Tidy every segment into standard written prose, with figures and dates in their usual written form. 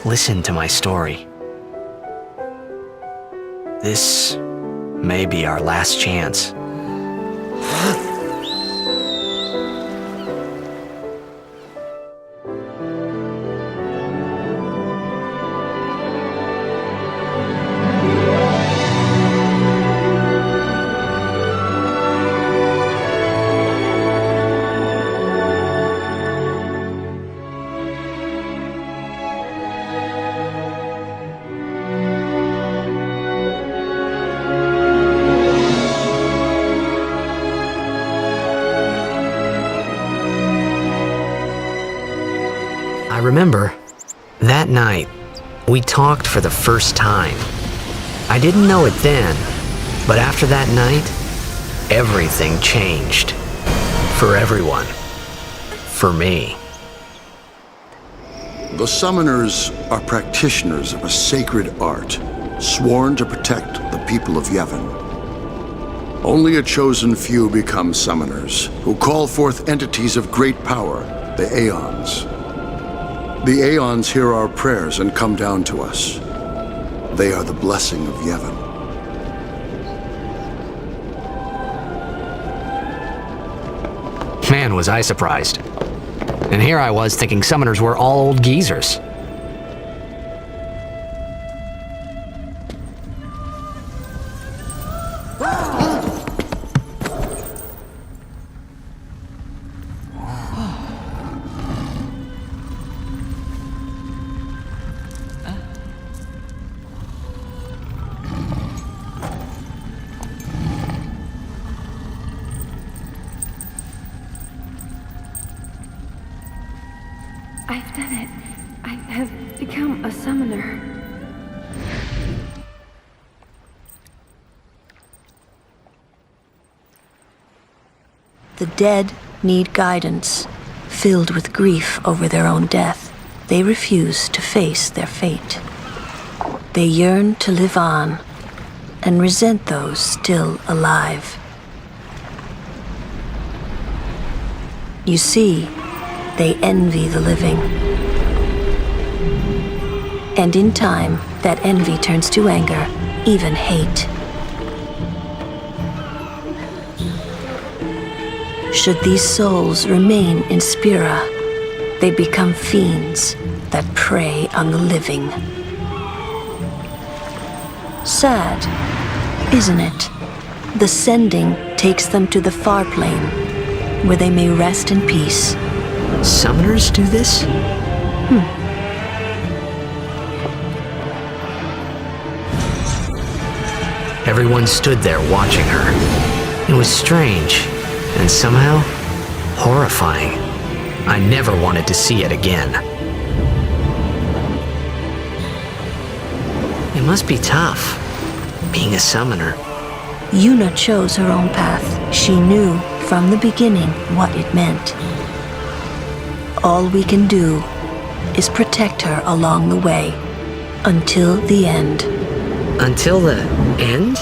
listen to my story. This may be our last chance. I remember, that night, we talked for the first time. I didn't know it then, but after that night, everything changed. For everyone. For me. The summoners are practitioners of a sacred art, sworn to protect the people of Yevon. Only a chosen few become summoners, who call forth entities of great power, the Aeons. The Aeons hear our prayers and come down to us. They are the blessing of Yevon. Man, was I surprised. And here I was thinking summoners were all old geezers. I've done it. I have become a summoner. The dead need guidance. Filled with grief over their own death, they refuse to face their fate. They yearn to live on and resent those still alive. You see, they envy the living. And in time, that envy turns to anger, even hate. Should these souls remain in Spira, they become fiends that prey on the living. Sad, isn't it? The sending takes them to the far plane, where they may rest in peace. Summoners do this? Everyone stood there watching her. It was strange, and somehow horrifying. I never wanted to see it again. It must be tough, being a summoner. Yuna chose her own path. She knew from the beginning what it meant. All we can do is protect her along the way, until the end. Until the end?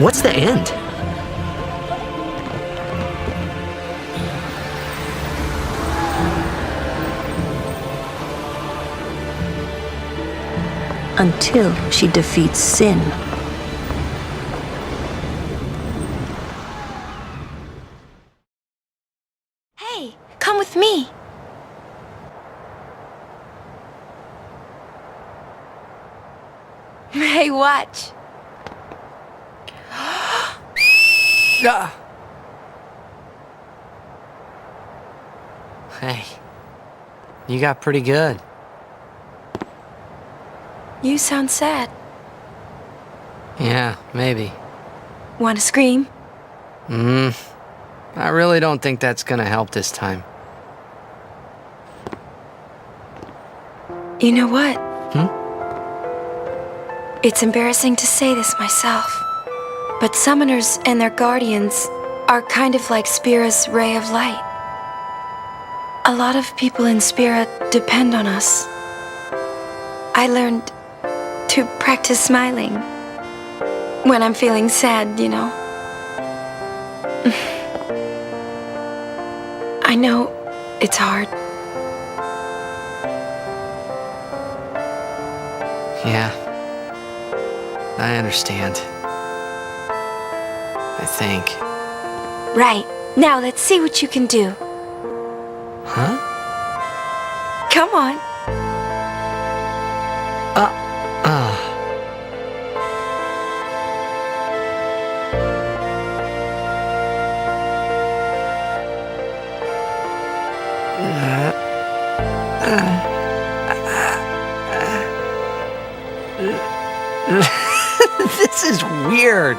What's the end? Until she defeats sin. Hey, come with me. Hey, watch. Hey, you got pretty good. You sound sad. Yeah, maybe. Want to scream? I really don't think that's gonna help this time. You know what? It's embarrassing to say this myself, but summoners and their guardians are kind of like Spira's ray of light. A lot of people in Spira depend on us. I learned to practice smiling when I'm feeling sad, you know. I know it's hard. Yeah. I understand. I think. Right. Now let's see what you can do. Huh? Come on. This is weird.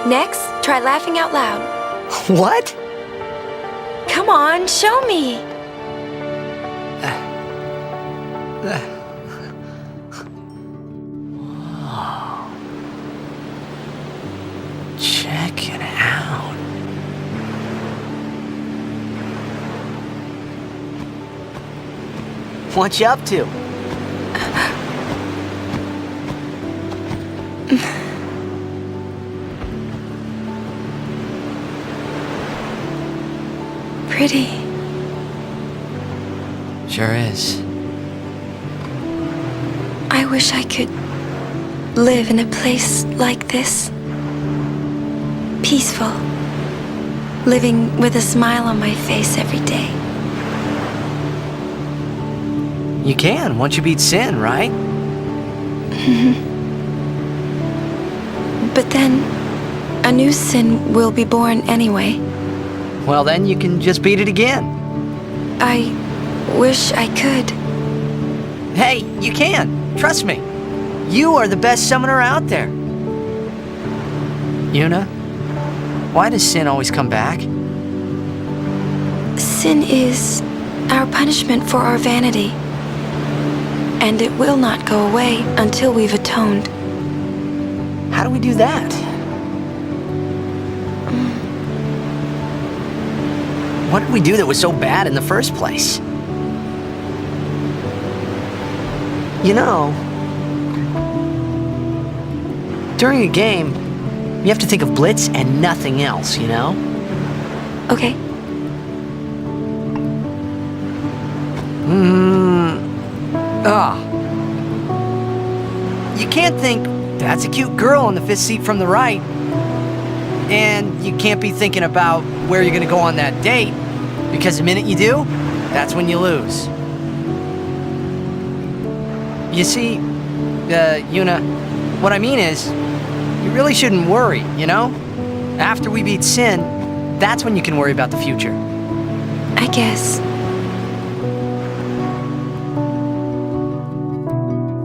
Next, try laughing out loud. What? Come on, show me. Check it out. What you up to? Pretty. Sure is. I wish I could live in a place like this. Peaceful. Living with a smile on my face every day. You can, once you beat sin, right? But then, a new sin will be born anyway. Well, then you can just beat it again. I wish I could. Hey, you can. Trust me. You are the best summoner out there. Yuna, why does sin always come back? Sin is our punishment for our vanity. And it will not go away until we've atoned. How do we do that? What did we do that was so bad in the first place? You know, during a game, you have to think of Blitz and nothing else, you know? Okay. You can't think, that's a cute girl on the 5th seat from the right. And you can't be thinking about where you're gonna go on that date, because the minute you do, that's when you lose. You see, Yuna, what I mean is, you really shouldn't worry, you know? After we beat sin, that's when you can worry about the future. I guess.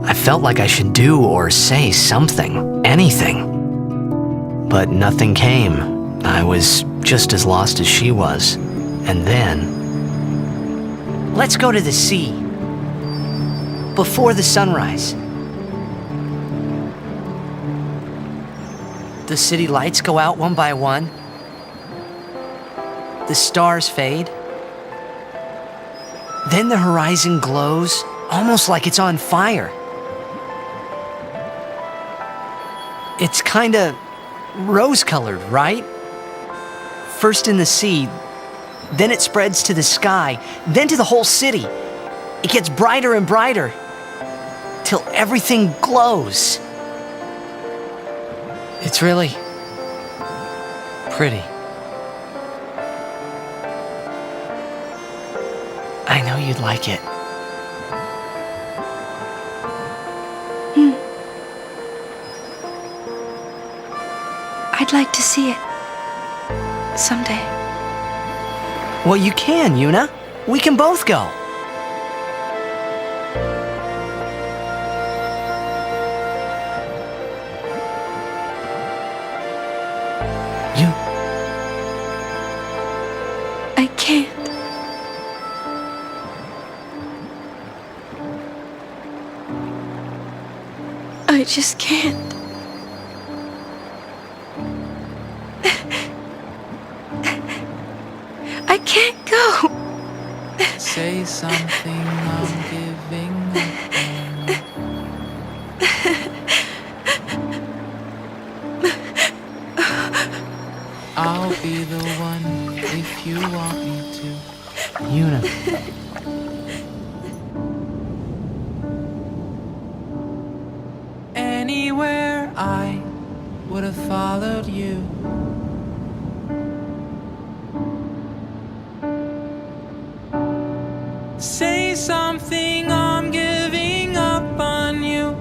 I felt like I should do or say something, anything. But nothing came. I was just as lost as she was. And then... Let's go to the sea. Before the sunrise. The city lights go out one by one. The stars fade. Then the horizon glows, almost like it's on fire. It's kinda rose-colored, right? First in the sea, then it spreads to the sky, then to the whole city. It gets brighter and brighter, till everything glows. It's really pretty. I know you'd like it. I'd like to see it. Someday. Well, you can, Yuna. We can both go. I can't. I just can't. I can't go. Say something, I'm giving up on you. I'll be the one if you want me to. Yuna. anywhere I would have followed you. Say something, I'm giving up on you.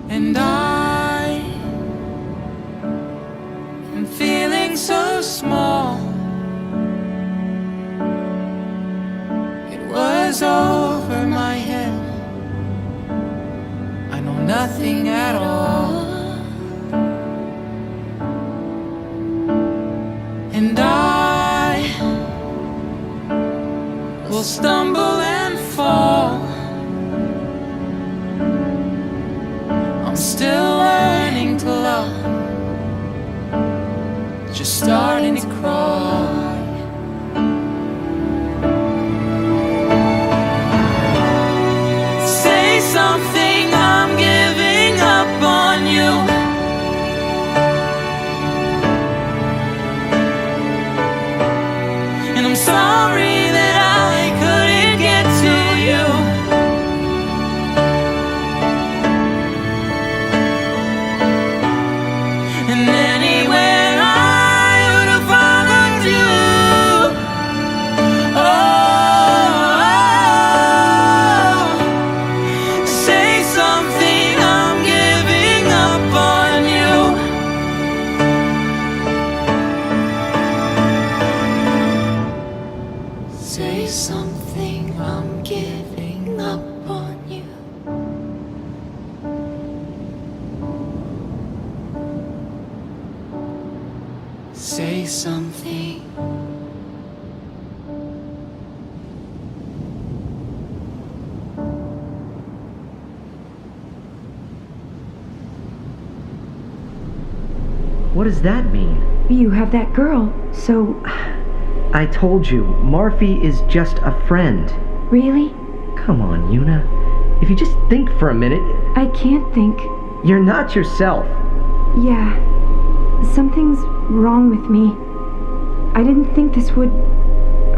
And I am feeling so small. It was over my head. I know nothing at all. And I will stumble and fall. I'm still learning to love, just starting to crawl. Say something, I'm giving up on you. And I'm sorry that I couldn't get to you. And anywhere I would have followed you. Oh, say something, I'm giving up on you. Say something, I'm giving up on you. Say something. What does that mean? You have that girl, so... I told you, Marfi is just a friend. Really? Come on, Yuna. If you just think for a minute... I can't think. You're not yourself. Yeah. Something's wrong with me. I didn't think this would...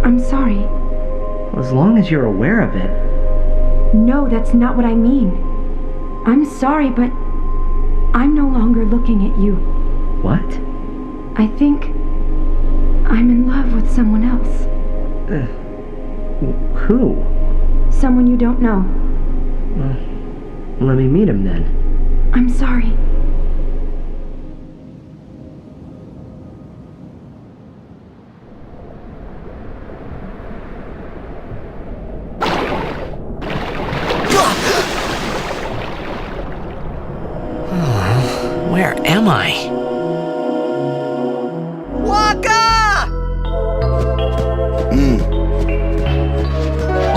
I'm sorry. As long as you're aware of it. No, that's not what I mean. I'm sorry, but... I'm no longer looking at you. What? I think... I'm in love with someone else. Who? Someone you don't know. Let me meet him then. I'm sorry. Where am I?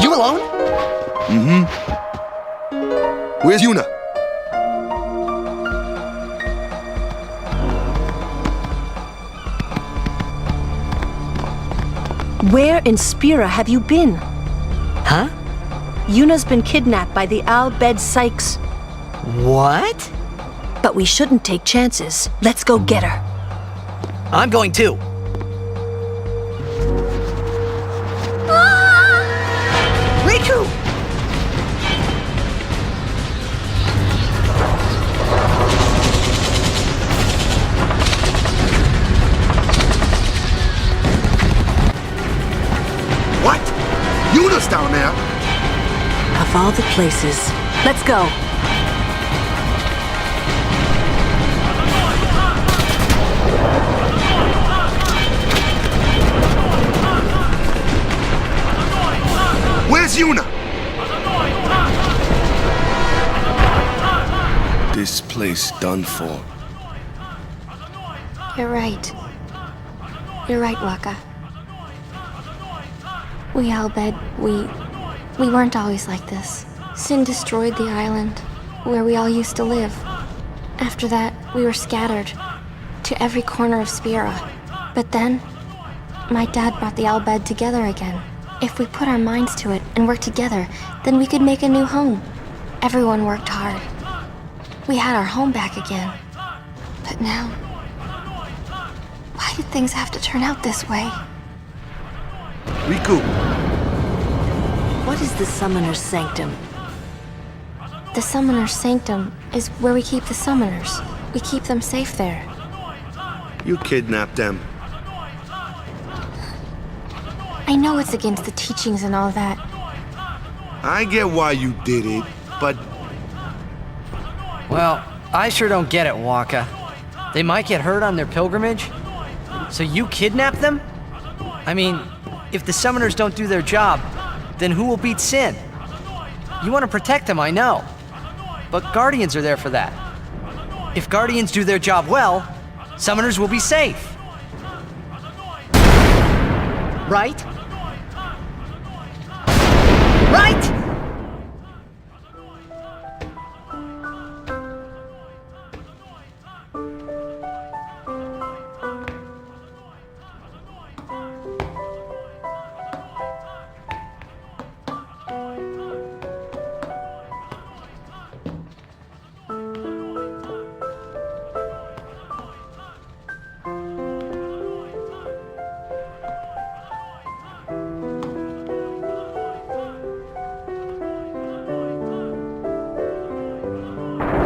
You alone? Mm-hmm. Where's Yuna? Where in Spira have you been? Huh? Yuna's been kidnapped by the Bhed Sykes. What? But we shouldn't take chances. Let's go get her. I'm going too. Riku! What? Yuna's down there? Of all the places. Let's go. Where's Yuna? This place done for. You're right. You're right, Waka. We Bhed, we weren't always like this. Sin destroyed the island, where we all used to live. After that, we were scattered to every corner of Spira. But then, my dad brought the Bhed together again. If we put our minds to it and work together, then we could make a new home. Everyone worked hard. We had our home back again. But now, why did things have to turn out this way? Riku, What is the Summoner's Sanctum? The Summoner's Sanctum is where we keep the Summoners. We keep them safe there. You kidnapped them. I know it's against the teachings and all that. I get why you did it, but... Well, I sure don't get it, Waka. They might get hurt on their pilgrimage? So you kidnap them? I mean, if the Summoners don't do their job, then who will beat Sin? You want to protect them, I know. But Guardians are there for that. If Guardians do their job well, Summoners will be safe. Right? Right?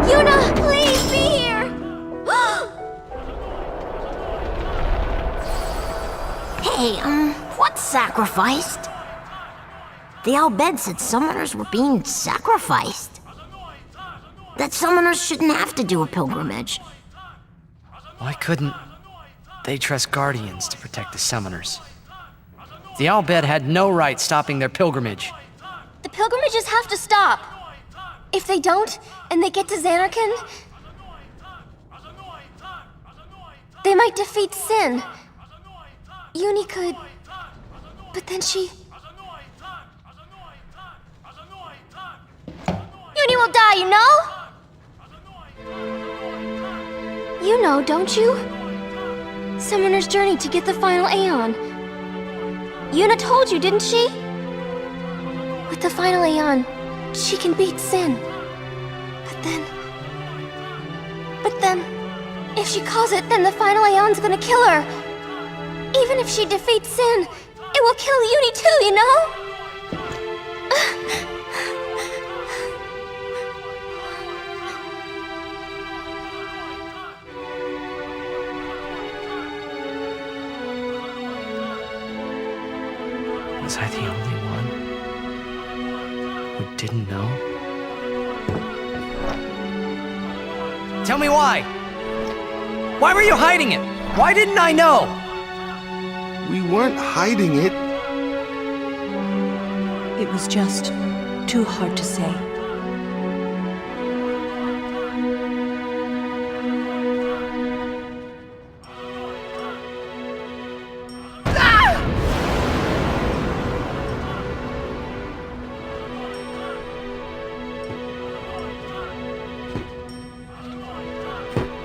Yuna, please be here! Hey, what's sacrificed? The Bhed said summoners were being sacrificed. That summoners shouldn't have to do a pilgrimage. Why couldn't they trust Guardians to protect the Summoners? The Bhed had no right stopping their pilgrimage. The pilgrimages have to stop. If they don't, and they get to Xanarkand, they might defeat Sin. Uni could... But then she... Uni will die, you know? You know, don't you? Summoner's journey to get the final Aeon. Yuna told you, didn't she? With the final Aeon, she can beat Sin. But then, if she calls it, then the final Aeon's gonna kill her. Even if she defeats Sin, it will kill Uni too, you know? Was I the only one who didn't know? Tell me why! Why were you hiding it? Why didn't I know? We weren't hiding it. It was just too hard to say.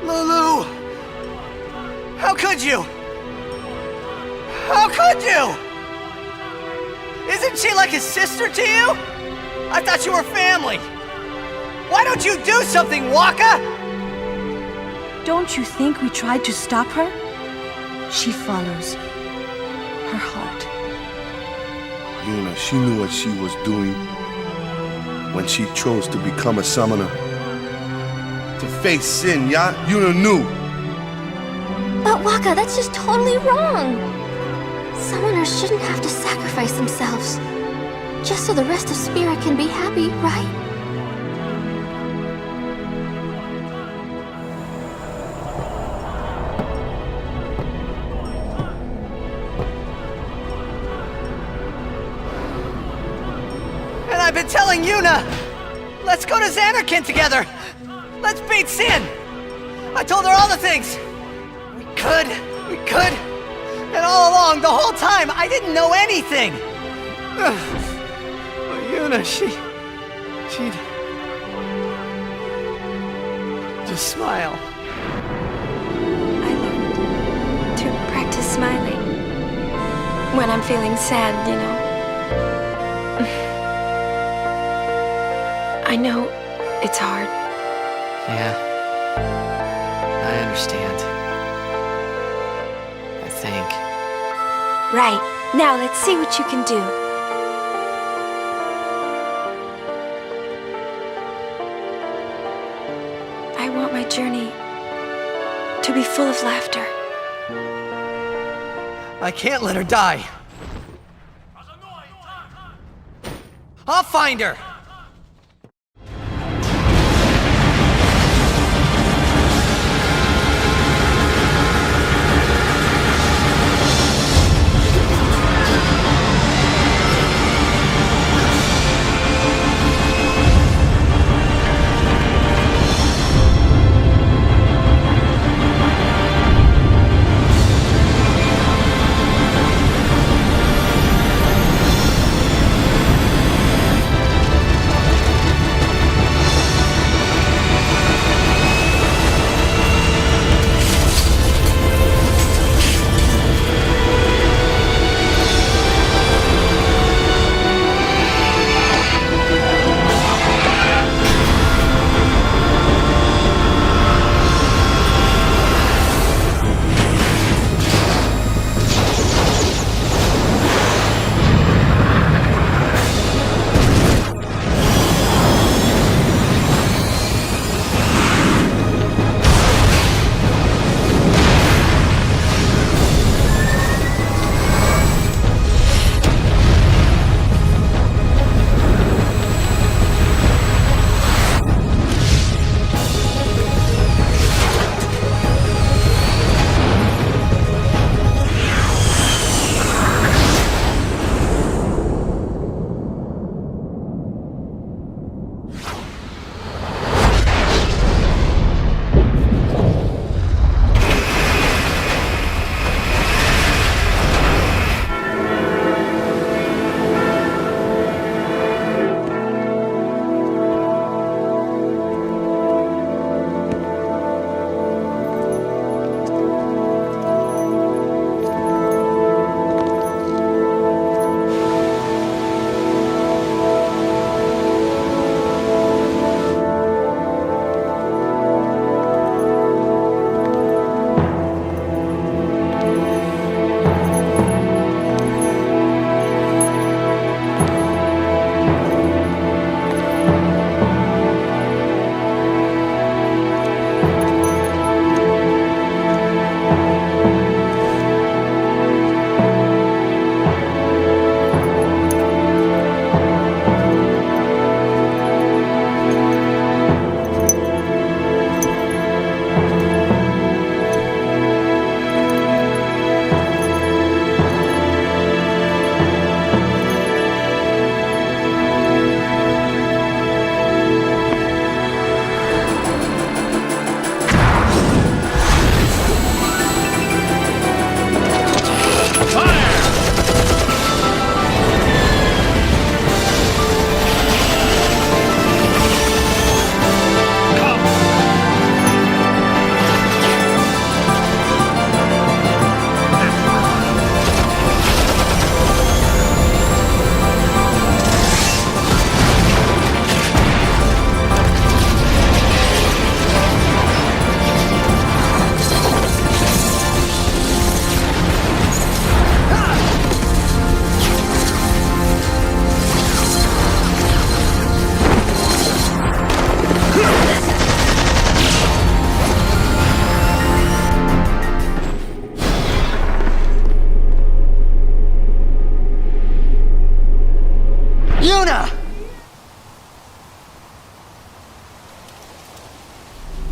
Lulu! How could you? How could you? Isn't she like a sister to you? I thought you were family. Why don't you do something, Waka? Don't you think we tried to stop her? She follows her heart. Yuna, she knew what she was doing when she chose to become a summoner. To face Sin, yeah? Yuna knew. But Waka, that's just totally wrong. Summoners shouldn't have to sacrifice themselves, just so the rest of Spira can be happy, right? And I've been telling Yuna, let's go to Xanarkand together. Let's beat Sin. I told her all the things. We could. And all along, the whole time, I didn't know anything. But Yuna, she'd just smile. I learned to practice smiling when I'm feeling sad, you know. I know it's hard. Yeah, I understand. I think. Right. Now let's see what you can do. full of laughter. I can't let her die. I'll find her! Yuna!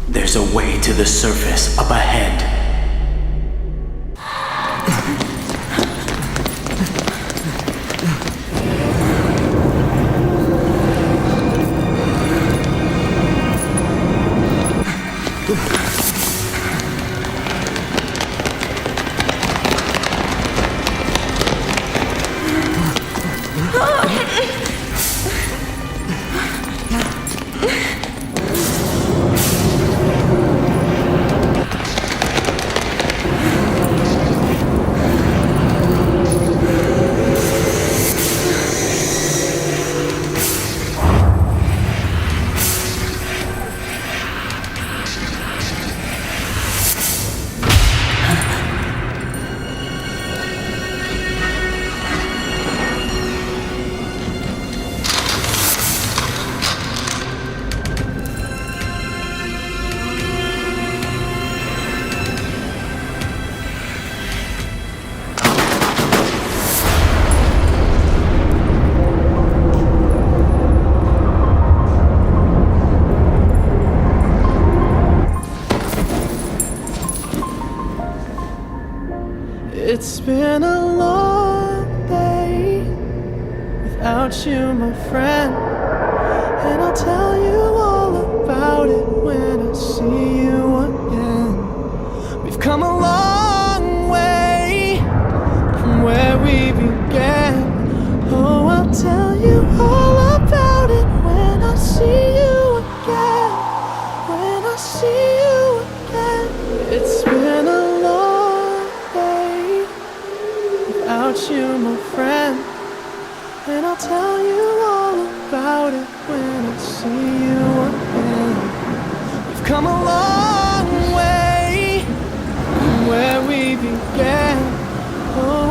There's a way to the surface up ahead. It's been a long day without you, my friend. And I'll tell you all about it when I see you again. We've come a long way from where we began. Oh, I'll tell you all about it when I see you again. When I see you again. It's been a long day without you, my friend. And I'll tell you all about it when I see you again. We've come a long way from where we began. Oh,